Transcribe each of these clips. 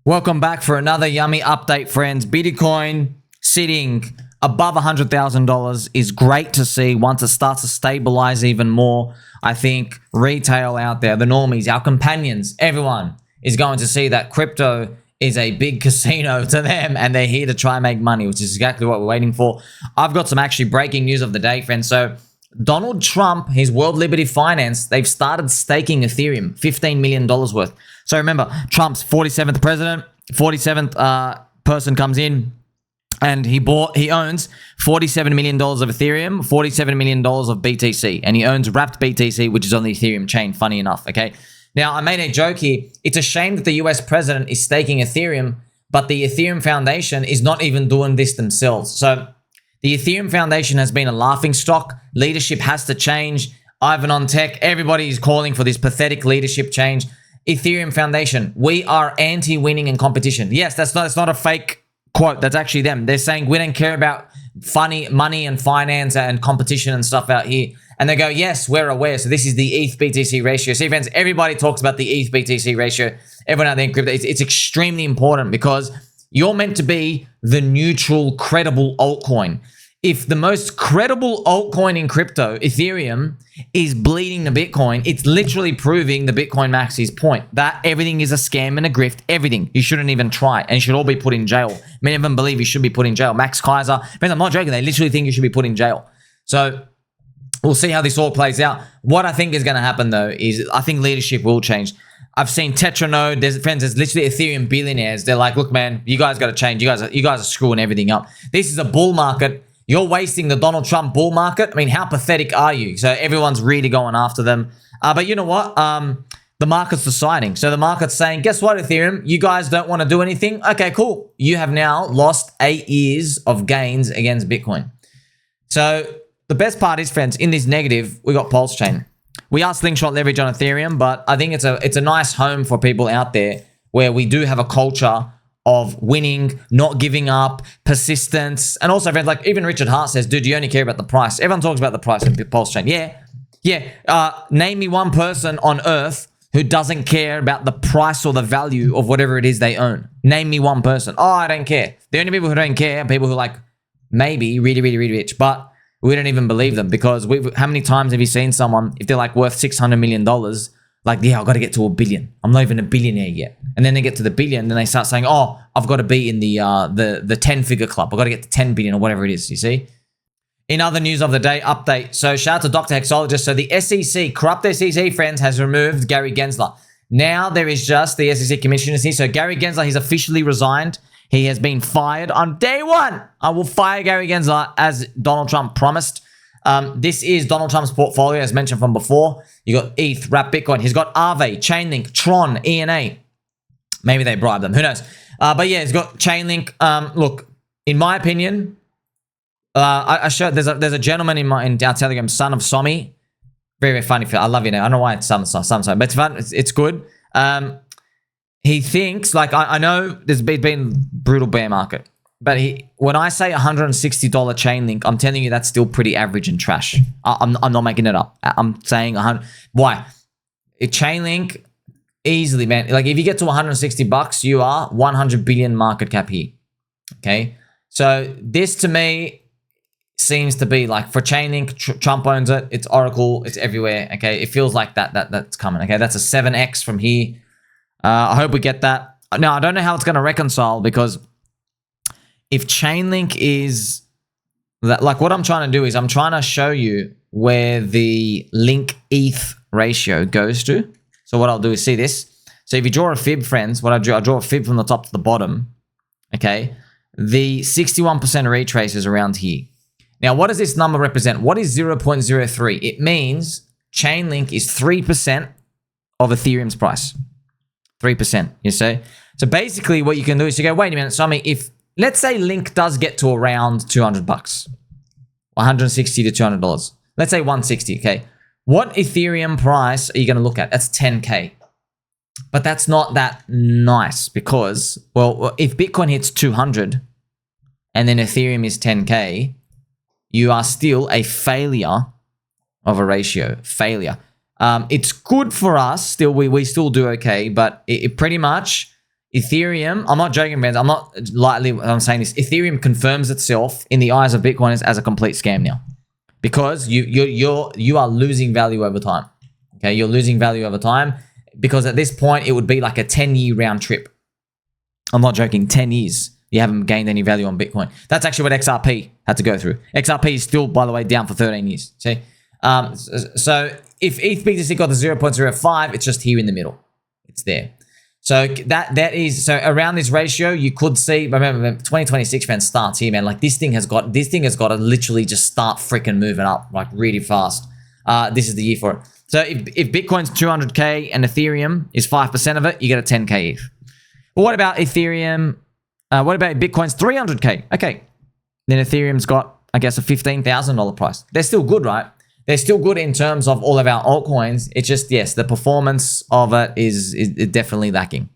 Welcome back for another yummy update, friends. Bitcoin sitting above $100,000 is great to see. Once it starts to stabilize even more, I think retail out there, the normies, our companions, everyone is going to see that crypto is a big casino to them and they're here to try and make money, which is exactly what we're waiting for. I've got some actually breaking news of the day, friends. So Donald Trump, his World Liberty Finance, they've started staking Ethereum, $15 million worth. So remember, Trump's 47th president, 47th person comes in, and he owns $47 million of Ethereum, $47 million of BTC, and he owns wrapped BTC, which is on the Ethereum chain, funny enough, okay? Now, I made a joke here. It's a shame that the US president is staking Ethereum, but the Ethereum Foundation is not even doing this themselves. So the Ethereum Foundation has been a laughingstock. Leadership has to change. Ivan on Tech, everybody is calling for this pathetic leadership change. Ethereum Foundation, we are anti-winning in competition. Yes, that's not a fake quote. That's actually them. They're saying we don't care about funny money and finance and competition and stuff out here. And they go, yes, we're aware. So this is the ETH BTC ratio. See, friends, everybody talks about the ETH BTC ratio. Everyone out there in crypto, it's extremely important because you're meant to be the neutral, credible altcoin. If the most credible altcoin in crypto, Ethereum, is bleeding the Bitcoin, it's literally proving the Bitcoin Maxi's point that everything is a scam and a grift. Everything. You shouldn't even try, and you should all be put in jail. Many of them believe you should be put in jail. Max Kaiser, friends, I'm not joking. They literally think you should be put in jail. So we'll see how this all plays out. What I think is going to happen, though, is I think leadership will change. I've seen Tetranode. There's literally Ethereum billionaires. They're like, look, man, you guys got to change. You guys are screwing everything up. This is a bull market. You're wasting the Donald Trump bull market. I mean, how pathetic are you? So everyone's really going after them. But you know what? The market's deciding. So the market's saying, guess what, Ethereum? You guys don't want to do anything? Okay, cool. You have now lost 8 years of gains against Bitcoin. So the best part is, friends, in this negative, we got PulseChain. We are slingshot leverage on Ethereum, but I think it's a nice home for people out there where we do have a culture of winning, not giving up, persistence. And also, friends, like even Richard Hart says, dude, you only care about the price. Everyone talks about the price of PulseChain. Yeah. Name me one person on earth who doesn't care about the price or the value of whatever it is they own. Name me one person. Oh, I don't care. The only people who don't care are people who like maybe really, really, really rich, but we don't even believe them because how many times have you seen someone, if they're like worth $600 million, like, yeah, I've got to get to $1 billion. I'm not even a billionaire yet. And then they get to the billion, then they start saying, oh, I've got to be in the 10-figure club. I've got to get to 10 billion or whatever it is, you see? In other news of the day, update. So shout out to Dr. Hexologist. So the SEC, corrupt SEC, friends, has removed Gary Gensler. Now there is just the SEC commissioner. So Gary Gensler, he's officially resigned. He has been fired on day one. I will fire Gary Gensler as Donald Trump promised. This is Donald Trump's portfolio, as mentioned from before. You got ETH, wrapped Bitcoin. He's got Aave, ChainLink, Tron, ENA. Maybe they bribed them. Who knows? But yeah, he's got ChainLink. Look, in my opinion, I showed there's a gentleman in our Telegram, Son of Somi. Very, very funny. I love you now. I don't know why it's Son of Somi, but it's fun. It's good. He thinks, like, I know there's been brutal bear market. But when I say $160 ChainLink, I'm telling you that's still pretty average and trash. I'm not making it up. I'm saying 100. Why? ChainLink easily, man. Like if you get to $160, you are 100 billion market cap here. Okay, so this to me seems to be like for ChainLink, Trump owns it. It's Oracle. It's everywhere. Okay, it feels like that's coming. Okay, that's a 7x from here. I hope we get that. Now I don't know how it's going to reconcile because if ChainLink is that, like what I'm trying to do is I'm trying to show you where the link ETH ratio goes to. So what I'll do is see this. So if you draw a fib, friends, what I draw a fib from the top to the bottom. Okay. The 61% retrace is around here. Now, what does this number represent? What is 0.03? It means ChainLink is 3% of Ethereum's price. 3%, you see? So basically what you can do is you go, wait a minute, Sami, if let's say Link does get to around $200, $160 to $200. Let's say 160, okay? What Ethereum price are you going to look at? That's 10K. But that's not that nice because, well, if Bitcoin hits 200 and then Ethereum is 10K, you are still a failure of a ratio. Failure. It's good for us. Still, we still do okay, but it pretty much Ethereum, I'm not joking, man. I'm not lightly, I'm saying this. Ethereum confirms itself in the eyes of Bitcoiners as a complete scam now, because you are losing value over time. Okay, you're losing value over time, because at this point it would be like a 10-year round trip. I'm not joking. 10 years you haven't gained any value on Bitcoin. That's actually what XRP had to go through. XRP is still, by the way, down for 13 years. See, so if ETH BTC got to 0.05, it's just here in the middle. It's there. So that is, so around this ratio, you could see, remember 2026, man, starts here, man. Like this thing has got to literally just start freaking moving up like really fast. This is the year for it. So if Bitcoin's 200K and Ethereum is 5% of it, you get a 10K ETH. But what about Ethereum? What about Bitcoin's 300K? Okay. Then Ethereum's got, I guess, a $15,000 price. They're still good, right? They're still good in terms of all of our altcoins. It's just, yes, the performance of it is definitely lacking.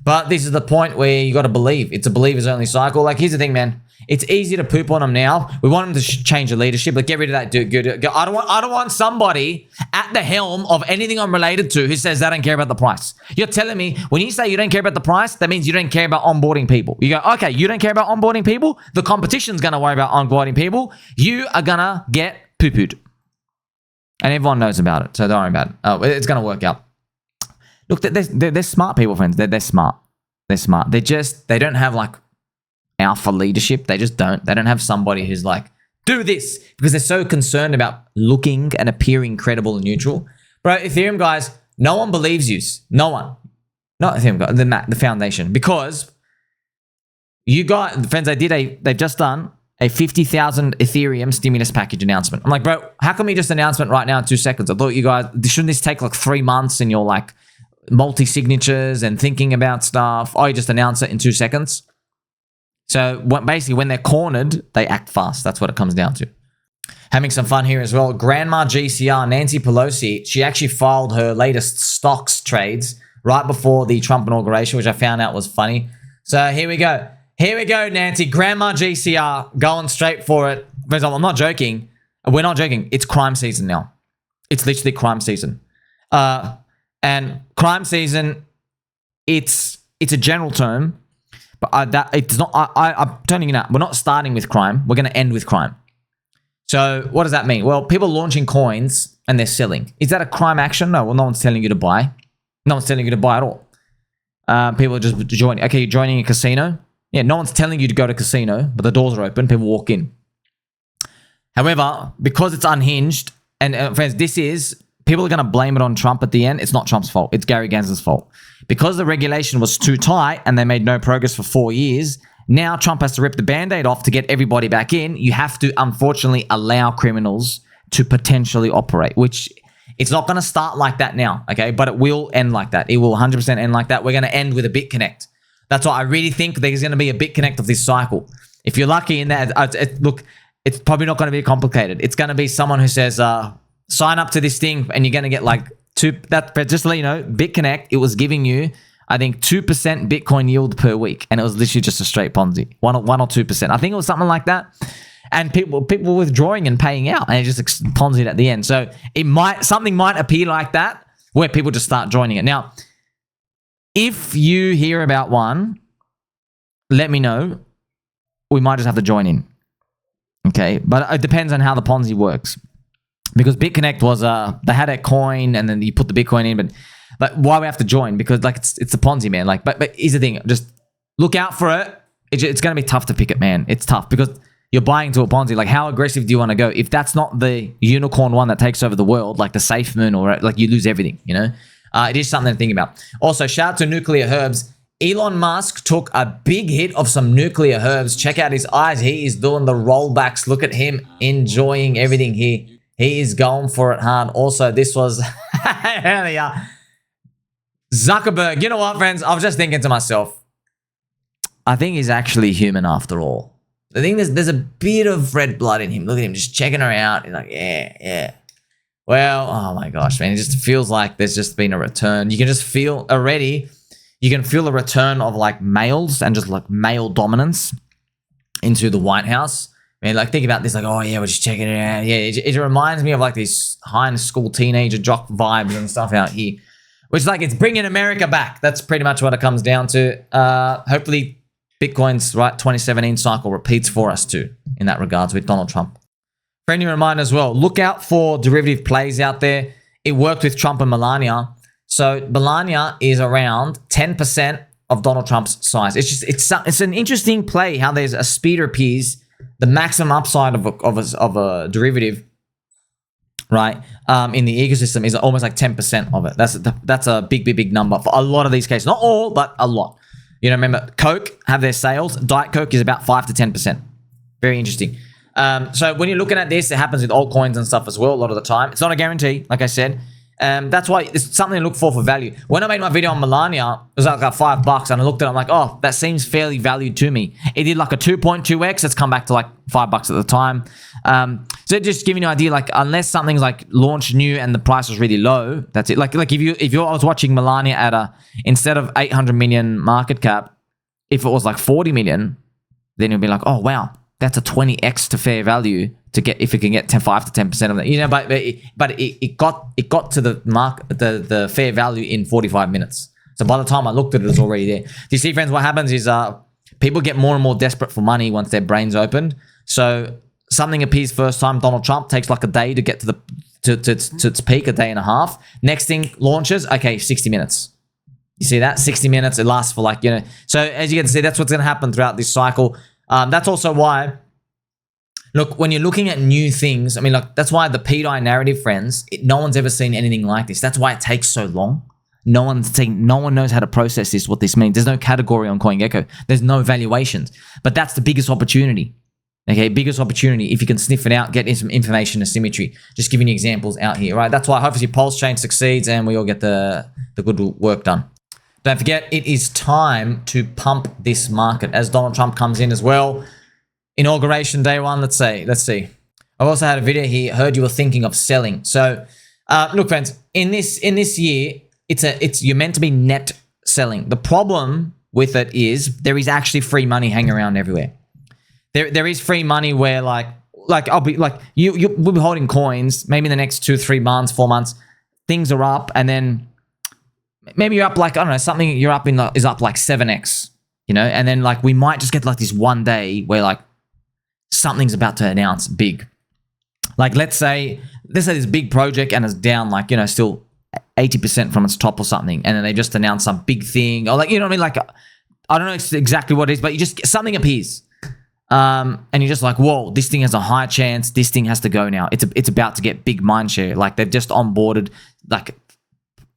But this is the point where you got to believe. It's a believers only cycle. Like, here's the thing, man. It's easy to poop on them now. We want them to change the leadership, but get rid of that dude. I don't want somebody at the helm of anything I'm related to who says they don't care about the price. You're telling me when you say you don't care about the price, that means you don't care about onboarding people. You go, okay, you don't care about onboarding people. The competition's going to worry about onboarding people. You are going to get poo-pooed. And everyone knows about it, so don't worry about it. It's going to work out. Look, they're smart people, friends. They're smart. They're smart. They don't have like alpha leadership. They just don't. They don't have somebody who's like, do this, because they're so concerned about looking and appearing credible and neutral. Bro, Ethereum guys, no one believes you. No one. Not Ethereum guys, the foundation. Because you got, friends, they've just done a 50,000 Ethereum stimulus package announcement. I'm like, bro, how come you just announcement right now in 2 seconds? I thought you guys, shouldn't this take like 3 months and you're like multi-signatures and thinking about stuff? Oh, you just announce it in 2 seconds? So basically when they're cornered, they act fast. That's what it comes down to. Having some fun here as well. Grandma GCR, Nancy Pelosi, she actually filed her latest stocks trades right before the Trump inauguration, which I found out was funny. So here we go. Here we go, Nancy. Grandma GCR going straight for it. I'm not joking. We're not joking. It's crime season now. It's literally crime season. And crime season, it's a general term, but it's not. I'm telling you now, we're not starting with crime. We're going to end with crime. So what does that mean? Well, people launching coins and they're selling. Is that a crime action? No. Well, no one's telling you to buy. No one's telling you to buy at all. People are just joining. Okay, you're joining a casino. Yeah, no one's telling you to go to casino, but the doors are open. People walk in. However, because it's unhinged, and friends, people are going to blame it on Trump at the end. It's not Trump's fault. It's Gary Gensler's fault. Because the regulation was too tight and they made no progress for 4 years, now Trump has to rip the Band-Aid off to get everybody back in. You have to, unfortunately, allow criminals to potentially operate, which it's not going to start like that now, okay? But it will end like that. It will 100% end like that. We're going to end with a BitConnect. That's why I really think there's going to be a BitConnect of this cycle. If you're lucky in that, look, it's probably not going to be complicated. It's going to be someone who says, sign up to this thing and you're going to get like just to let you know, BitConnect, it was giving you, I think, 2% Bitcoin yield per week. And it was literally just a straight Ponzi, 1 or 2%. I think it was something like that. And people withdrawing and paying out and it just Ponzi'd at the end. So something might appear like that where people just start joining it. Now, if you hear about one, let me know. We might just have to join in. Okay, but it depends on how the Ponzi works. Because BitConnect was they had a coin and then you put the Bitcoin in, but why we have to join? Because like it's the Ponzi, man. Like, but here's the thing, just look out for it. It's gonna be tough to pick it, man. It's tough because you're buying into a Ponzi. Like, how aggressive do you want to go? If that's not the unicorn one that takes over the world, like the Safe Moon, or like you lose everything, you know? It is something to think about. Also, shout out to Nuclear Herbs. Elon Musk took a big hit of some nuclear herbs. Check out his eyes. He is doing the rollbacks. Look at him enjoying everything here. He is going for it hard. Also, this was Zuckerberg. You know what, friends? I was just thinking to myself, I think he's actually human after all. I think there's a bit of red blood in him. Look at him just checking her out. He's like, yeah. Well, oh my gosh, man. It just feels like there's just been a return. You can just feel already, you can feel a return of like males and just like male dominance into the White House. I mean, like, think about this, like, oh yeah, we're just checking it out. Yeah, it reminds me of like these high school teenager jock vibes and stuff out here. which is like it's bringing America back. That's pretty much what it comes down to. Hopefully Bitcoin's 2017 cycle repeats for us too in that regards with Donald Trump. Friendly reminder as well, look out for derivative plays out there. It worked with Trump and Melania. So Melania is around 10% of Donald Trump's size. It's an interesting play how there's a speeder appears, the maximum upside of a derivative, right? In the ecosystem is almost like 10% of it. That's a big number for a lot of these cases. Not all, but a lot. You know, remember Coke have their sales. Diet Coke is about 5 to 10%. Very interesting. So when you're looking at this, it happens with altcoins and stuff as well a lot of the time. It's not a guarantee, like I said. That's why it's something to look for value. When I made my video on Melania, it was like $5 and I looked at it, I'm like, oh, that seems fairly valued to me. It did like a 2.2x. It's come back to like $5 at the time. So just giving you an idea, like unless something's like launched new and the price was really low, that's it. Like if I was watching Melania at instead of 800 million market cap, if it was like 40 million, then you'd be like, oh wow, that's a 20x to fair value to get if it can get 5 to 10% of that, you know. But it got to the fair value in 45 minutes. So by the time I looked at it, it was already there. Do you see, friends? What happens is people get more and more desperate for money once their brain's opened. So something appears first time. Donald Trump takes like a day to get to its peak, a day and a half. Next thing launches, okay, 60 minutes. You see that 60 minutes? It lasts for like, you know. So as you can see, that's what's going to happen throughout this cycle. That's also why. Look, when you're looking at new things, I mean, like that's why the pDAI narrative, friends, no one's ever seen anything like this. That's why it takes so long. No one knows how to process this, what this means. There's no category on CoinGecko. There's no valuations. But that's the biggest opportunity. Okay, biggest opportunity. If you can sniff it out, get some information asymmetry. Just giving you examples out here, right? That's why hopefully PulseChain succeeds and we all get the good work done. Don't forget, it is time to pump this market as Donald Trump comes in as well. Inauguration day one, let's see. I've also had a video here, heard you were thinking of selling. So look, friends, in this year, you're meant to be net selling. The problem with it is there is actually free money hanging around everywhere. There is free money where like I'll be like we'll be holding coins maybe in the next 2, 3 months, 4 months, things are up, and then maybe you're up like, I don't know, something you're up in is up like 7x, you know, and then like we might just get like this one day where like something's about to announce big. Like let's say this big project and it's down like, you know, still 80% from its top or something, and then they just announce some big thing or like, you know what I mean? Like I don't know exactly what it is, but you just something appears. And you're just like, whoa, this thing has a high chance. This thing has to go now. It's about to get big mind share. Like they've just onboarded like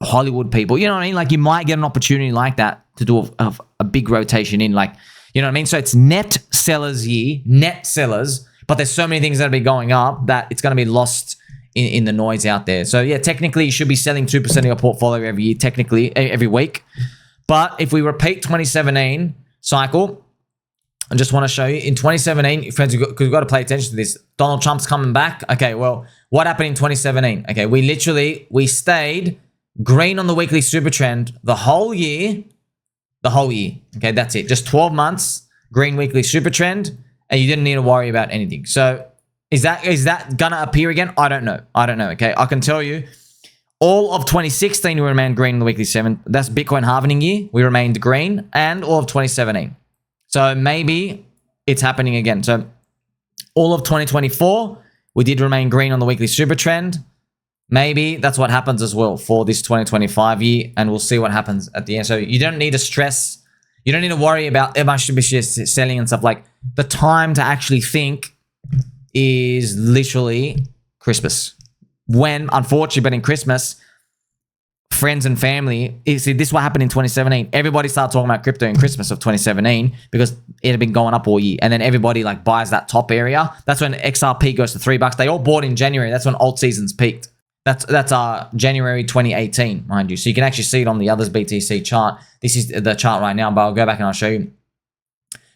Hollywood people. You know what I mean? Like you might get an opportunity like that to do a big rotation in, like, you know what I mean? So it's net sellers year, net sellers, but there's so many things that will be going up that it's going to be lost in the noise out there. So yeah, technically you should be selling 2% of your portfolio every year, technically every week. But if we repeat 2017 cycle, I just want to show you in 2017, friends, because we've got to pay attention to this. Donald Trump's coming back. Okay, well, what happened in 2017? Okay, we stayed green on the weekly super trend the whole year. Okay, that's it. Just 12 months, green weekly super trend, and you didn't need to worry about anything. So is that gonna appear again? I don't know. Okay, I can tell you, all of 2016 we remained green on the weekly 7. That's Bitcoin halving year. We remained green, and all of 2017. So maybe it's happening again. So all of 2024, we did remain green on the weekly super trend. Maybe that's what happens as well for this 2025 year, and we'll see what happens at the end. So you don't need to stress. You don't need to worry about am I should be selling and stuff. Like the time to actually think is literally Christmas. When, unfortunately, but in Christmas, friends and family, see, this is what happened in 2017. Everybody started talking about crypto in Christmas of 2017 because it had been going up all year. And then everybody like buys that top area. That's when XRP goes to $3. They all bought in January. That's when alt seasons peaked. That's January 2018, mind you. So you can actually see it on the others BTC chart. This is the chart right now, but I'll go back and I'll show you.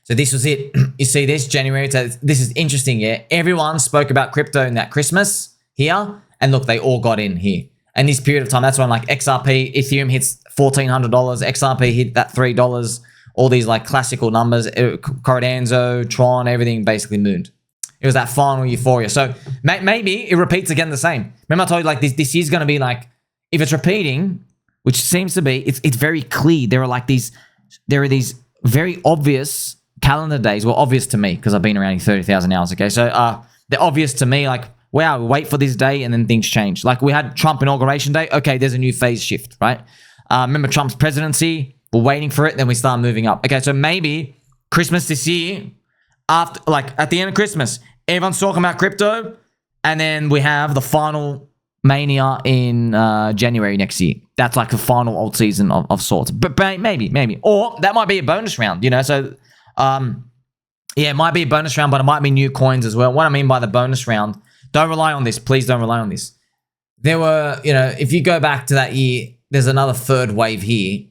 So this was it. You see this January. This is interesting, yeah. Everyone spoke about crypto in that Christmas here. And look, they all got in here. And this period of time, that's when like XRP, Ethereum hits $1,400, XRP hit that $3, all these like classical numbers, Cardano, Tron, everything basically mooned. It was that final euphoria. So maybe it repeats again the same. Remember I told you like this year's going to be like, if it's repeating, which seems to be, it's very clear. There are these very obvious calendar days. Well, obvious to me because I've been around 30,000 hours. Okay, so they're obvious to me. Like, wow, we wait for this day and then things change. Like we had Trump inauguration day. Okay, there's a new phase shift, right? Remember Trump's presidency? We're waiting for it, then we start moving up. Okay, so maybe Christmas this year, after at the end of Christmas, everyone's talking about crypto, and then we have the final mania in January next year. That's like the final alt season of sorts. But maybe. Or that might be a bonus round, So, yeah, it might be a bonus round, but it might be new coins as well. What I mean by the bonus round, don't rely on this. Please don't rely on this. There were, if you go back to that year, there's another third wave here.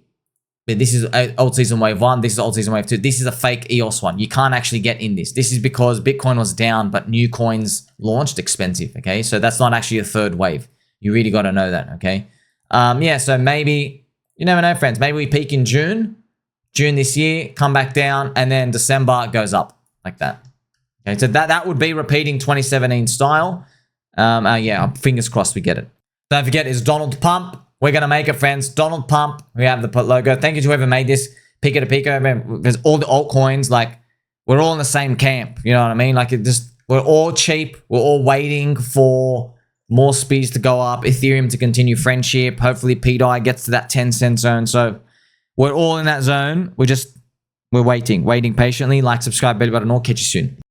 But this is alt season wave 1. This is alt season wave 2. This is a fake EOS one. You can't actually get in this. This is because Bitcoin was down, but new coins launched expensive, okay? So that's not actually a third wave. You really got to know that, okay? Yeah, so maybe, you never know, friends. Maybe we peak in June this year, come back down, and then December goes up like that. Okay, so that would be repeating 2017 style. Yeah, fingers crossed we get it. Don't forget, it's Donald Pump. We're going to make it, friends. Donald Pump. We have the logo. Thank you to whoever made this. Pika to Pika. There's all the altcoins. We're all in the same camp. You know what I mean? We're all cheap. We're all waiting for more speeds to go up. Ethereum to continue friendship. Hopefully, pDAI gets to that 10-cent zone. So we're all in that zone. We're waiting patiently. Like, subscribe, bell button, all. Catch you soon.